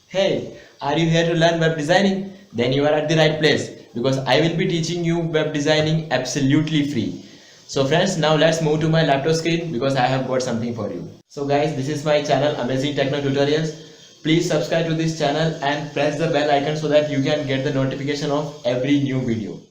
Hey, are you here to learn web designing? Then you are at the right place because I will be teaching you web designing absolutely free. So friends, now let's move to my laptop screen because I have got something for you. So guys, this is my channel Amazing Techno Tutorials. Please subscribe to this channel and press the bell icon so that you can get the notification of every new video.